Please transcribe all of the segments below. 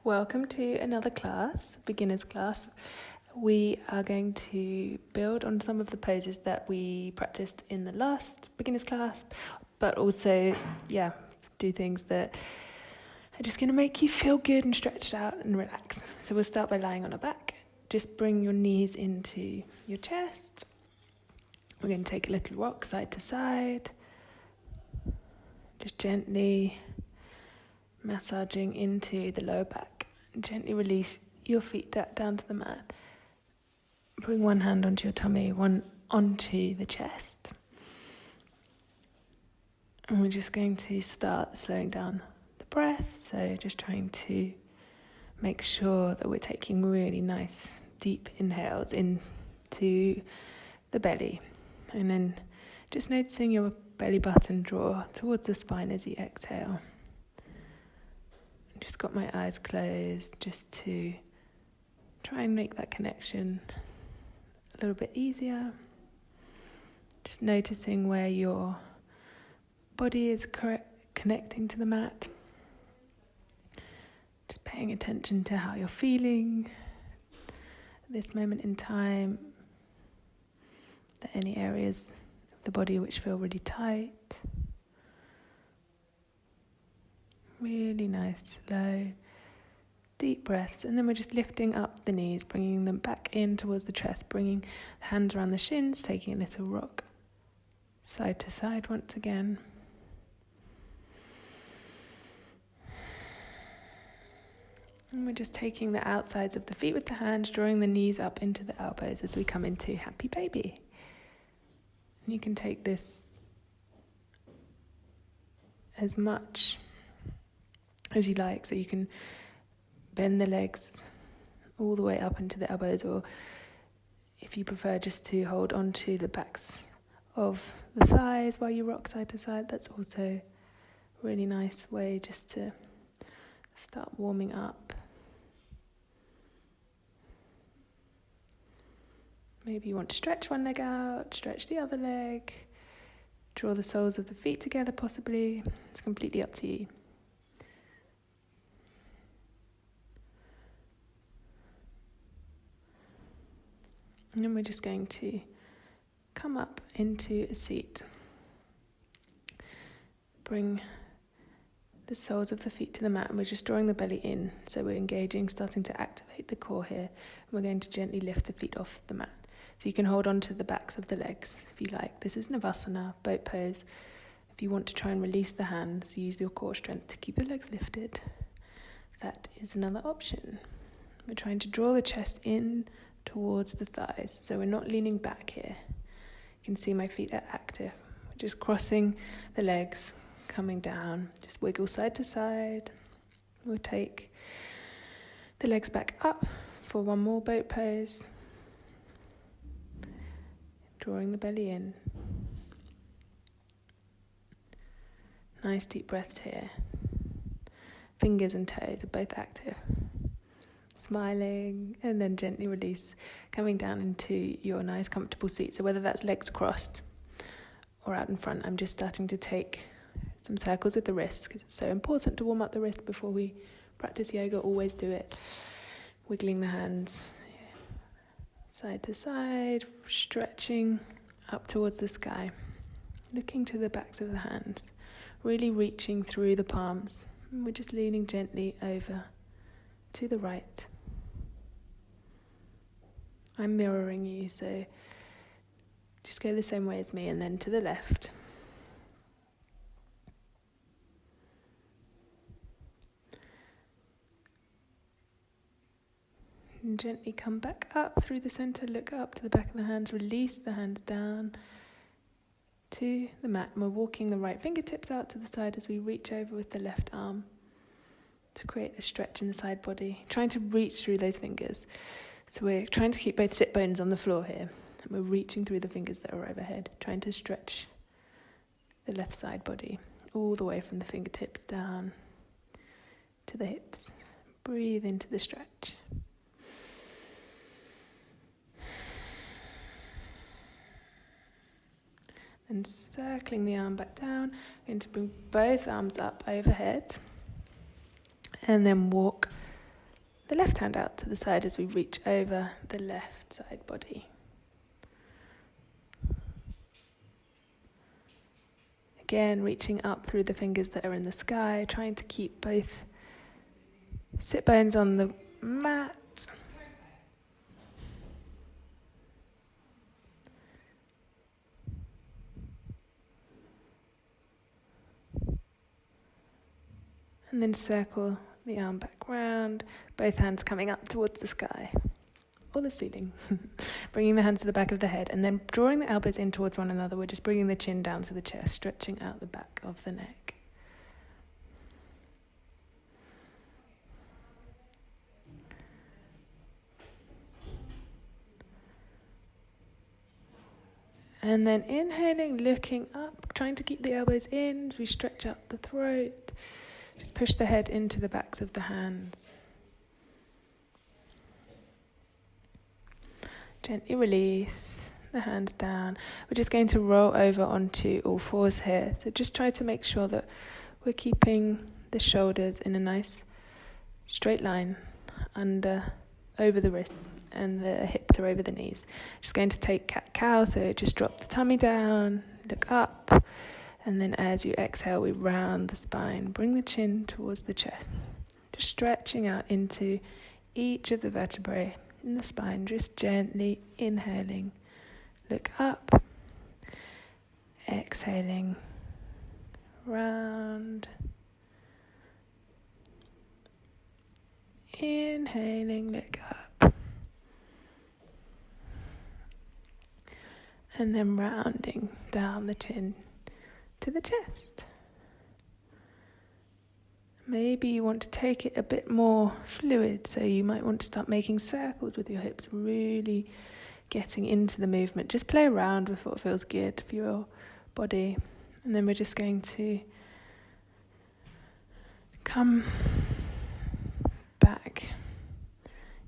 Welcome to another class, beginner's class. We are going to build on some of the poses that we practiced in the last beginner's class, but also, do things that are just going to make you feel good and stretched out and relax. So we'll start by lying on our back. Just bring your knees into your chest. We're going to take a little rock side to side. Just gently massaging into the lower back. Gently release your feet down to the mat. Bring one hand onto your tummy, one onto the chest. And we're just going to start slowing down the breath. So just trying to make sure that we're taking really nice deep inhales into the belly. And then just noticing your belly button draw towards the spine as you exhale. Just got my eyes closed just to try and make that connection a little bit easier. Just noticing where your body is connecting to the mat. Just paying attention to how you're feeling at this moment in time. Are there any areas of the body which feel really tight? Really nice, slow, deep breaths. And then we're just lifting up the knees, bringing them back in towards the chest, bringing the hands around the shins, taking a little rock side to side once again. And we're just taking the outsides of the feet with the hands, drawing the knees up into the elbows as we come into Happy Baby. And you can take this as much as you like, so you can bend the legs all the way up into the elbows, or if you prefer just to hold onto the backs of the thighs while you rock side to side, that's also a really nice way just to start warming up. Maybe you want to stretch one leg out, stretch the other leg, draw the soles of the feet together possibly. It's completely up to you. And then we're just going to come up into a seat. Bring the soles of the feet to the mat, and we're just drawing the belly in. So we're engaging, starting to activate the core here. And we're going to gently lift the feet off the mat. So you can hold on to the backs of the legs if you like. This is Navasana, boat pose. If you want to try and release the hands, use your core strength to keep the legs lifted. That is another option. We're trying to draw the chest in towards the thighs, so we're not leaning back here. You can see my feet are active. We're just crossing the legs, coming down, just wiggle side to side. We'll take the legs back up for one more boat pose, drawing the belly in. Nice deep breaths here. Fingers and toes are both active. Smiling, and then gently release, coming down into your nice comfortable seat. So whether that's legs crossed or out in front, I'm just starting to take some circles with the wrists, because it's so important to warm up the wrist before we practice yoga. Always do it. Wiggling the hands side to side, stretching up towards the sky, looking to the backs of the hands, really reaching through the palms. And we're just leaning gently over to the right. I'm mirroring you, so just go the same way as me, and then to the left. And gently come back up through the center, look up to the back of the hands, release the hands down to the mat. And we're walking the right fingertips out to the side as we reach over with the left arm to create a stretch in the side body, trying to reach through those fingers. So we're trying to keep both sit bones on the floor here, and we're reaching through the fingers that are overhead, trying to stretch the left side body all the way from the fingertips down to the hips. Breathe into the stretch. And circling the arm back down, I'm going to bring both arms up overhead, and then walk the left hand out to the side as we reach over the left side body. Again, reaching up through the fingers that are in the sky, trying to keep both sit bones on the mat. And then circle the arm back round, both hands coming up towards the sky or the ceiling. Bringing the hands to the back of the head and then drawing the elbows in towards one another. We're just bringing the chin down to the chest, stretching out the back of the neck. And then inhaling, looking up, trying to keep the elbows in as we stretch out the throat. Just push the head into the backs of the hands. Gently release the hands down. We're just going to roll over onto all fours here. So just try to make sure that we're keeping the shoulders in a nice straight line over the wrists, and the hips are over the knees. Just going to take cat-cow, so just drop the tummy down, look up. And then as you exhale, we round the spine. Bring the chin towards the chest. Just stretching out into each of the vertebrae in the spine. Just gently inhaling. Look up. Exhaling. Round. Inhaling, look up. And then rounding down the chin to the chest. Maybe you want to take it a bit more fluid, so you might want to start making circles with your hips, really getting into the movement. Just play around with what feels good for your body. And then we're just going to come back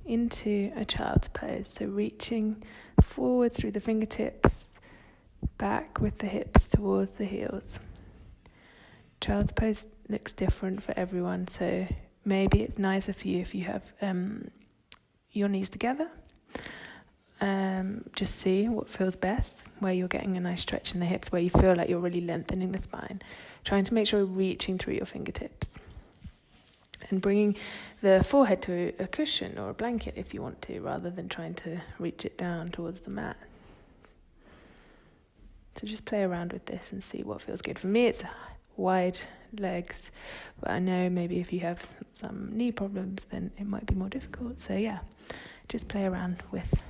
into a child's pose. So reaching forwards through the fingertips, back with the hips towards the heels. Child's pose looks different for everyone, so maybe it's nicer for you if you have your knees together. Just see what feels best, where you're getting a nice stretch in the hips, where you feel like you're really lengthening the spine. Trying to make sure you're reaching through your fingertips. And bringing the forehead to a cushion or a blanket if you want to, rather than trying to reach it down towards the mat. So just play around with this and see what feels good. For me, it's wide legs, but I know maybe if you have some knee problems, then it might be more difficult. So yeah, just play around with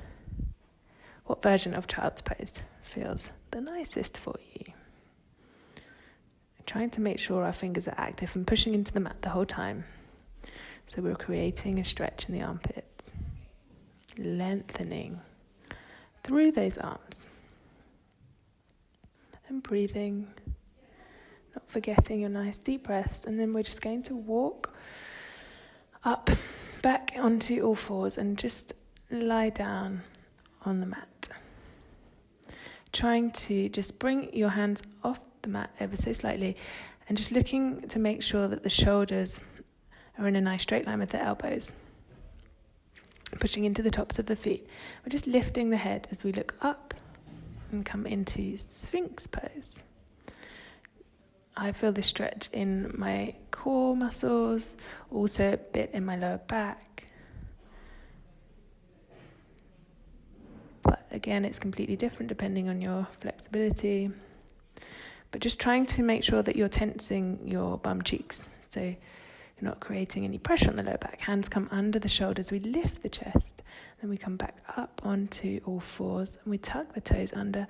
what version of child's pose feels the nicest for you. Trying to make sure our fingers are active and pushing into the mat the whole time. So we're creating a stretch in the armpits, lengthening through those arms. And breathing, not forgetting your nice deep breaths. And then we're just going to walk up, back onto all fours and just lie down on the mat. Trying to just bring your hands off the mat ever so slightly and just looking to make sure that the shoulders are in a nice straight line with the elbows. Pushing into the tops of the feet. We're just lifting the head as we look up and come into Sphinx pose. I feel the stretch in my core muscles, also a bit in my lower back. But again, it's completely different depending on your flexibility. But just trying to make sure that you're tensing your bum cheeks, so you're not creating any pressure on the lower back. Hands come under the shoulders, we lift the chest, then we come back up onto all fours, and we tuck the toes under,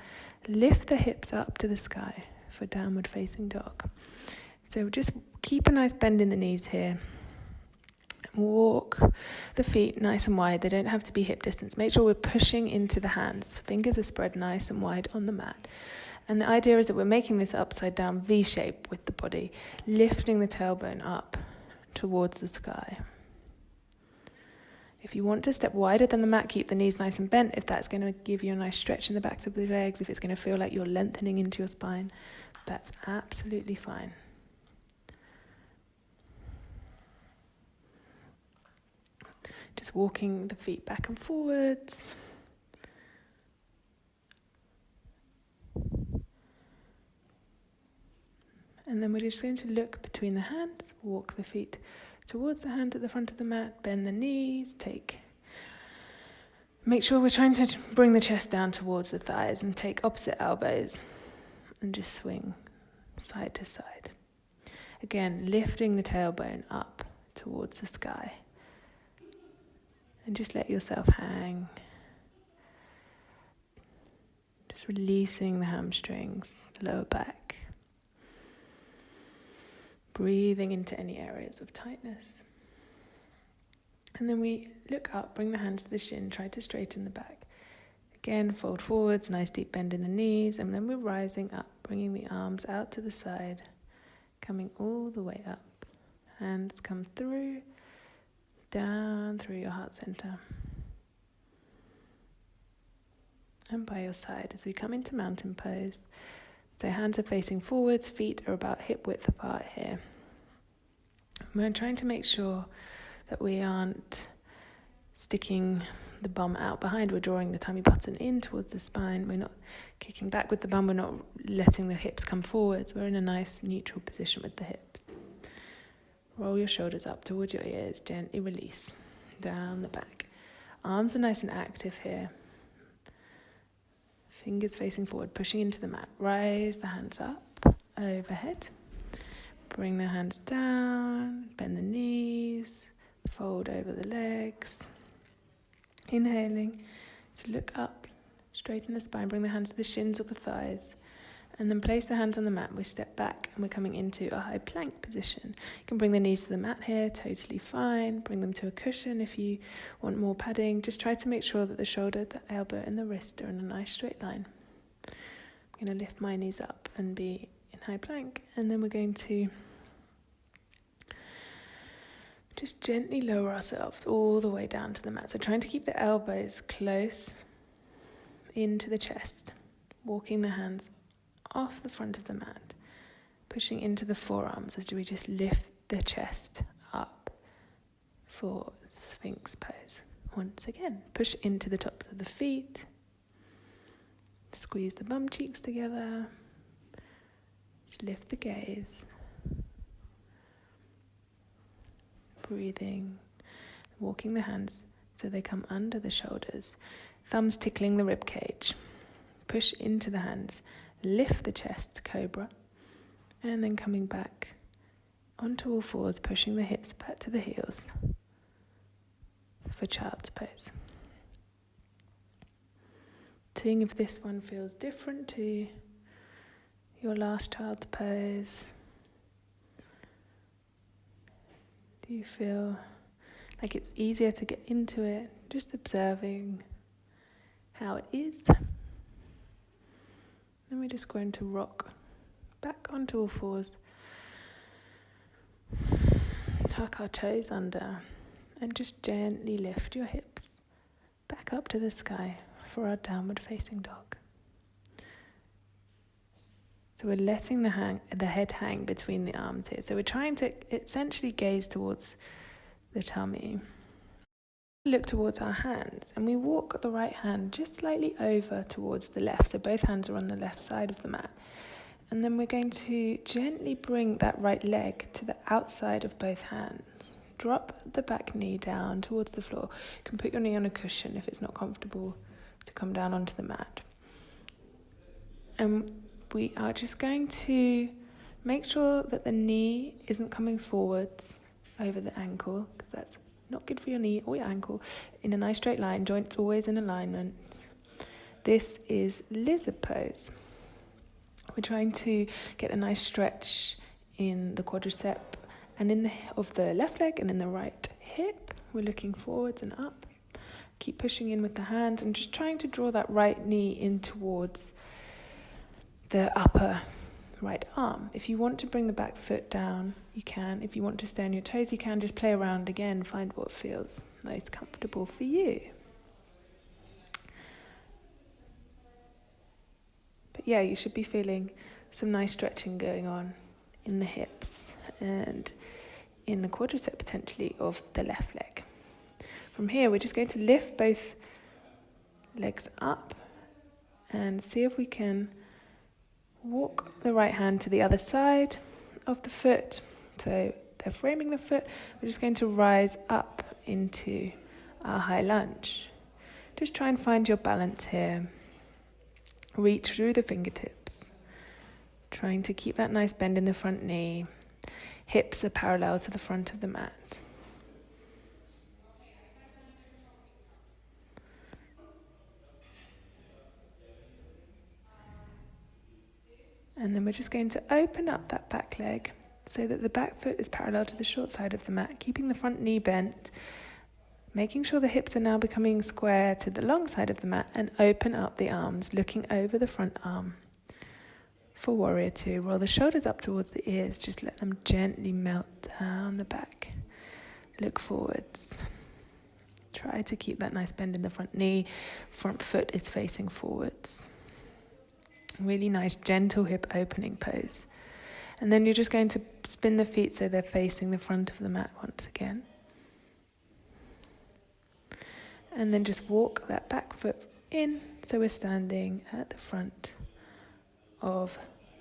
lift the hips up to the sky for downward facing dog. So just keep a nice bend in the knees here. Walk the feet nice and wide. They don't have to be hip distance. Make sure we're pushing into the hands. Fingers are spread nice and wide on the mat. And the idea is that we're making this upside down V shape with the body, lifting the tailbone up towards the sky. If you want to step wider than the mat, keep the knees nice and bent. If that's going to give you a nice stretch in the backs of the legs, if it's going to feel like you're lengthening into your spine, that's absolutely fine. Just walking the feet back and forwards. And then we're just going to look between the hands, walk the feet towards the hands at the front of the mat, bend the knees, make sure we're trying to bring the chest down towards the thighs and take opposite elbows and just swing side to side. Again, lifting the tailbone up towards the sky. And just let yourself hang. Just releasing the hamstrings, lower back. Breathing into any areas of tightness. And then we look up, bring the hands to the shin, try to straighten the back. Again, fold forwards, nice deep bend in the knees, and then we're rising up, bringing the arms out to the side, coming all the way up. Hands come through, down through your heart center. And by your side as we come into mountain pose. So hands are facing forwards, feet are about hip width apart here. We're trying to make sure that we aren't sticking the bum out behind. We're drawing the tummy button in towards the spine. We're not kicking back with the bum. We're not letting the hips come forwards. We're in a nice neutral position with the hips. Roll your shoulders up towards your ears. Gently release down the back. Arms are nice and active here. Fingers facing forward, pushing into the mat. Rise the hands up, overhead. Bring the hands down, bend the knees, fold over the legs. Inhaling to look up, straighten the spine, bring the hands to the shins or the thighs. And then place the hands on the mat. We step back and we're coming into a high plank position. You can bring the knees to the mat here, totally fine. Bring them to a cushion if you want more padding. Just try to make sure that the shoulder, the elbow and the wrist are in a nice straight line. I'm going to lift my knees up and be in high plank. And then we're going to just gently lower ourselves all the way down to the mat. So trying to keep the elbows close into the chest. Walking the hands off the front of the mat, pushing into the forearms as we just lift the chest up for Sphinx pose. Once again, push into the tops of the feet, squeeze the bum cheeks together, just lift the gaze, breathing, walking the hands so they come under the shoulders, thumbs tickling the rib cage, push into the hands, lift the chest, cobra, and then coming back onto all fours, pushing the hips back to the heels for child's pose. Seeing if this one feels different to your last child's pose. Do you feel like it's easier to get into it? Just observing how it is. Then we're just going to rock back onto all fours, tuck our toes under, and just gently lift your hips back up to the sky for our downward facing dog. So we're letting the head hang between the arms here. So we're trying to essentially gaze towards the tummy. Look towards our hands and we walk the right hand just slightly over towards the left. So both hands are on the left side of the mat. And then we're going to gently bring that right leg to the outside of both hands. Drop the back knee down towards the floor. You can put your knee on a cushion if it's not comfortable to come down onto the mat. And we are just going to make sure that the knee isn't coming forwards over the ankle, because that's not good for your knee or your ankle. In a nice straight line, joints always in alignment. This is lizard pose. We're trying to get a nice stretch in the quadricep and of the left leg and in the right hip. We're looking forwards and up. Keep pushing in with the hands and just trying to draw that right knee in towards the upper right arm. If you want to bring the back foot down, you can. If you want to stay on your toes, you can. Just play around again, find what feels most comfortable for you. But yeah, you should be feeling some nice stretching going on in the hips and in the quadricep potentially of the left leg. From here, we're just going to lift both legs up and see if we can walk the right hand to the other side of the foot. So they're framing the foot. We're just going to rise up into our high lunge. Just try and find your balance here. Reach through the fingertips. Trying to keep that nice bend in the front knee. Hips are parallel to the front of the mat. And then we're just going to open up that back leg so that the back foot is parallel to the short side of the mat, keeping the front knee bent, making sure the hips are now becoming square to the long side of the mat, and open up the arms, looking over the front arm. For Warrior Two, roll the shoulders up towards the ears, just let them gently melt down the back. Look forwards. Try to keep that nice bend in the front knee, front foot is facing forwards. Really nice, gentle hip opening pose. And then you're just going to spin the feet so they're facing the front of the mat once again. And then just walk that back foot in so we're standing at the front of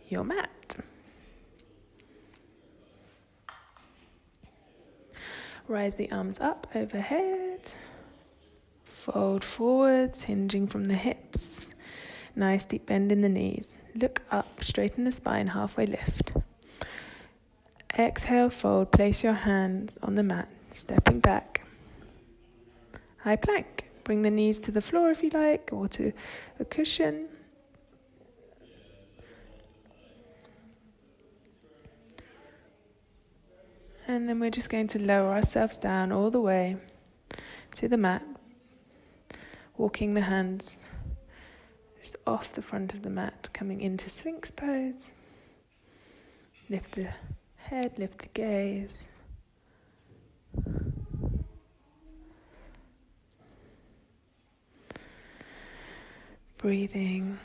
your mat. Rise the arms up overhead. Fold forwards, hinging from the hips. Nice deep bend in the knees. Look up, straighten the spine, halfway lift. Exhale, fold, place your hands on the mat, stepping back. High plank. Bring the knees to the floor if you like, or to a cushion. And then we're just going to lower ourselves down all the way to the mat, walking the hands just off the front of the mat, coming into Sphinx pose. Lift the head, lift the gaze. Breathing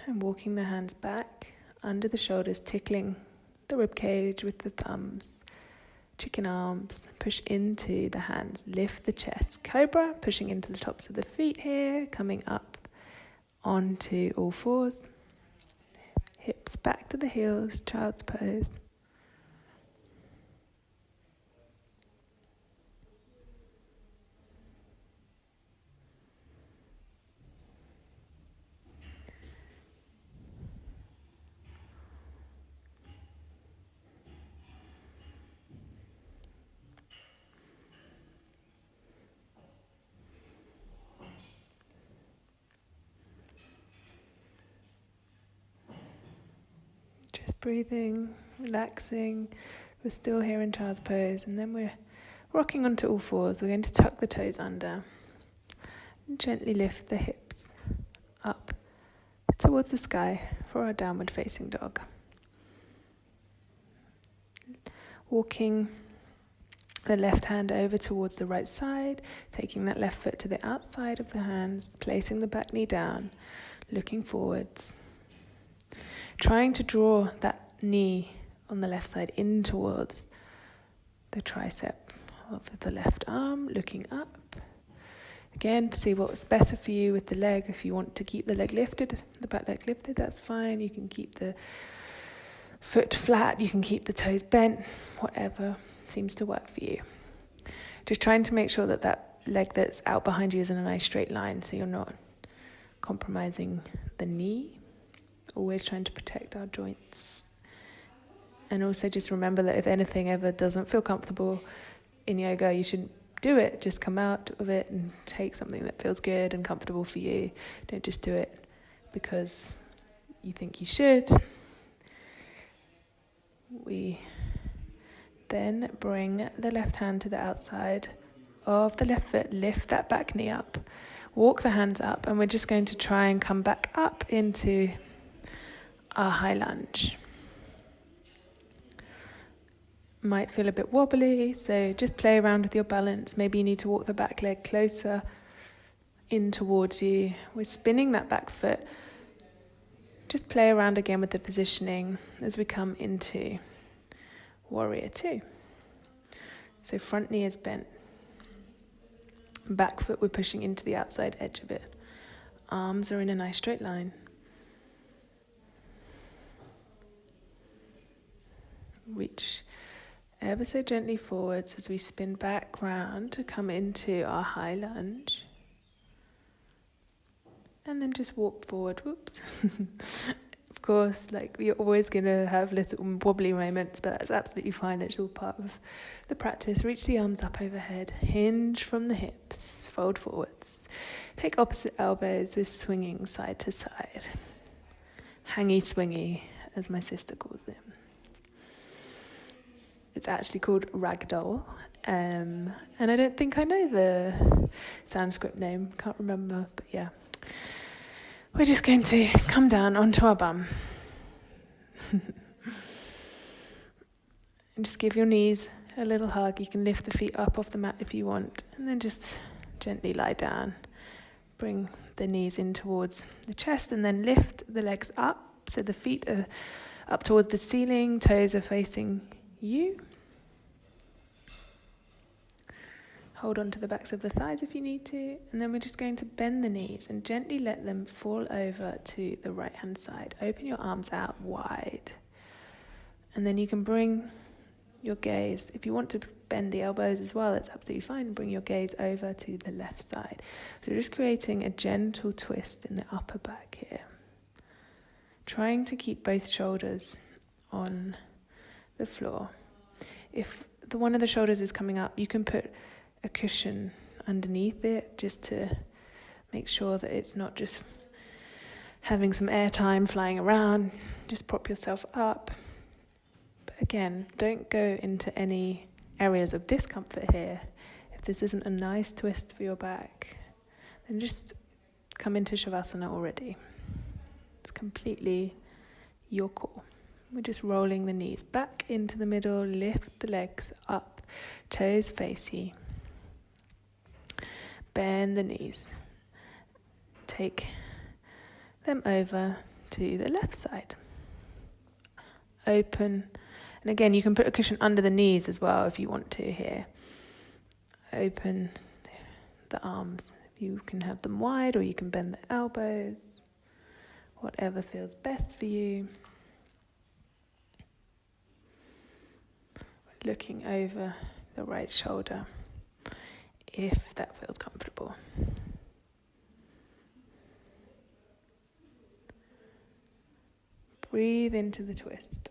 and walking the hands back under the shoulders, tickling the rib cage with the thumbs. Chicken arms, push into the hands, lift the chest. Cobra, pushing into the tops of the feet here, coming up onto all fours. Hips back to the heels, child's pose. Just breathing, relaxing. We're still here in child's pose, and then we're rocking onto all fours. We're going to tuck the toes under and gently lift the hips up towards the sky for our downward facing dog. Walking the left hand over towards the right side, taking that left foot to the outside of the hands, placing the back knee down, looking forwards. Trying to draw that knee on the left side in towards the tricep of the left arm, looking up. Again, see what's better for you with the leg. If you want to keep the leg lifted, the back leg lifted, that's fine. You can keep the foot flat, you can keep the toes bent, whatever seems to work for you. Just trying to make sure that that leg that's out behind you is in a nice straight line so you're not compromising the knee. Always trying to protect our joints. And also just remember that if anything ever doesn't feel comfortable in yoga, you shouldn't do it. Just come out of it and take something that feels good and comfortable for you. Don't just do it because you think you should. We then bring the left hand to the outside of the left foot, lift that back knee up, walk the hands up, and we're just going to try and come back up into our high lunge. Might feel a bit wobbly, so just play around with your balance. Maybe you need to walk the back leg closer in towards you. We're spinning that back foot. Just play around again with the positioning as we come into Warrior Two. So front knee is bent. Back foot, we're pushing into the outside edge of it. Arms are in a nice straight line. Reach ever so gently forwards as we spin back round to come into our high lunge. And then just walk forward. Whoops. Of course, you're always going to have little wobbly moments, but that's absolutely fine. It's all part of the practice. Reach the arms up overhead. Hinge from the hips. Fold forwards. Take opposite elbows with swinging side to side. Hangy swingy, as my sister calls it. It's actually called ragdoll. And I don't think I know the Sanskrit name. Can't remember, but yeah. We're just going to come down onto our bum. And just give your knees a little hug. You can lift the feet up off the mat if you want. And then just gently lie down. Bring the knees in towards the chest and then lift the legs up. So the feet are up towards the ceiling. Toes are facing you. Hold on to the backs of the thighs if you need to. And then we're just going to bend the knees and gently let them fall over to the right-hand side. Open your arms out wide. And then you can bring your gaze, if you want to bend the elbows as well, that's absolutely fine. Bring your gaze over to the left side. So we're just creating a gentle twist in the upper back here. Trying to keep both shoulders on the floor. If one of the shoulders is coming up, you can put a cushion underneath it just to make sure that it's not just having some air time flying around. Just prop yourself up. But again, don't go into any areas of discomfort here. If this isn't a nice twist for your back, then just come into Shavasana already. It's completely your call. We're just rolling the knees back into the middle, lift the legs up, toes face you. Bend the knees. Take them over to the left side. Open. And again, you can put a cushion under the knees as well if you want to here. Open the arms. You can have them wide or you can bend the elbows. Whatever feels best for you. Looking over the right shoulder, if that feels comfortable. Breathe into the twist.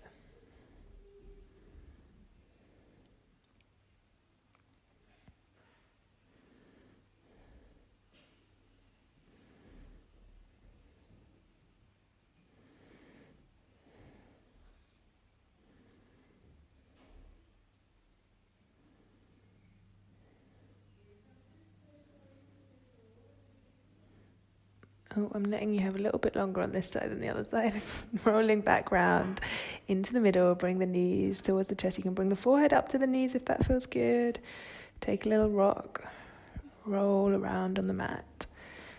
Oh, I'm letting you have a little bit longer on this side than the other side. Rolling back round into the middle. Bring the knees towards the chest. You can bring the forehead up to the knees if that feels good. Take a little rock. Roll around on the mat.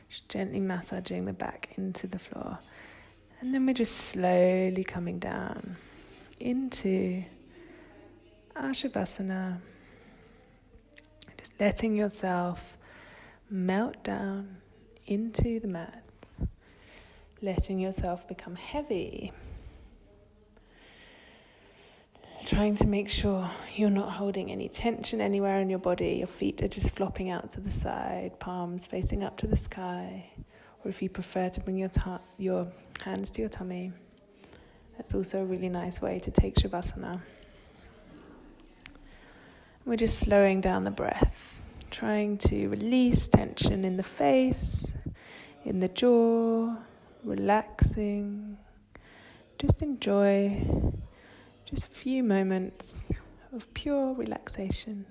Just gently massaging the back into the floor. And then we're just slowly coming down into our Shavasana. Just letting yourself melt down into the mat. Letting yourself become heavy. Trying to make sure you're not holding any tension anywhere in your body. Your feet are just flopping out to the side, palms facing up to the sky. Or if you prefer to bring your hands to your tummy, that's also a really nice way to take Shavasana. We're just slowing down the breath, trying to release tension in the face, in the jaw, relaxing. Just enjoy just a few moments of pure relaxation.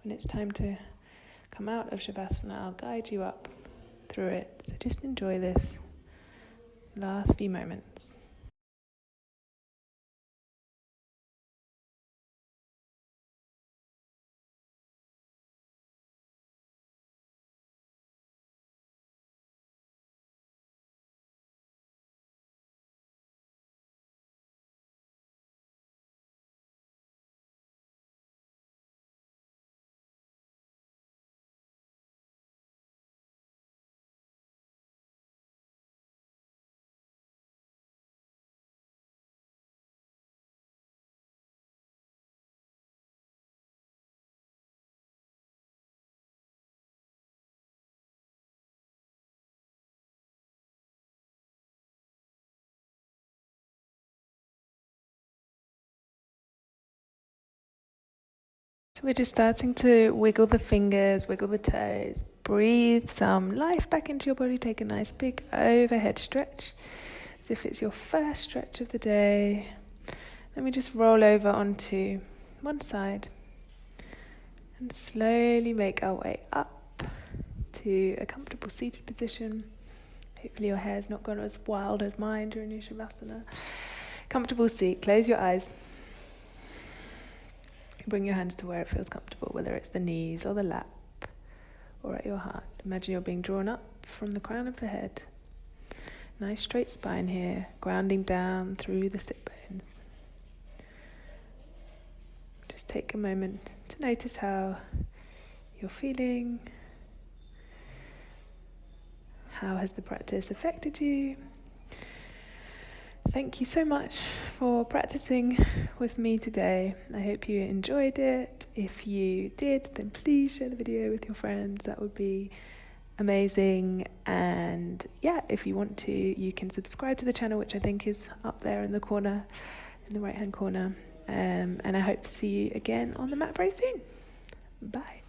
When it's time to come out of Shavasana, I'll guide you up through it. So just enjoy this last few moments. So we're just starting to wiggle the fingers, wiggle the toes, breathe some life back into your body. Take a nice big overhead stretch, as if it's your first stretch of the day. Then we just roll over onto one side and slowly make our way up to a comfortable seated position. Hopefully your hair's not gone as wild as mine during your Shavasana. Comfortable seat, close your eyes. Bring your hands to where it feels comfortable, whether it's the knees or the lap or at your heart. Imagine you're being drawn up from the crown of the head. Nice straight spine here, grounding down through the sit bones. Just take a moment to notice how you're feeling. How has the practice affected you? Thank you so much for practicing with me today. I hope you enjoyed it. If you did, then please share the video with your friends. That would be amazing. And yeah, if you want to, you can subscribe to the channel, which I think is up there in the corner, in the right hand corner. And I hope to see you again on the mat very soon. Bye.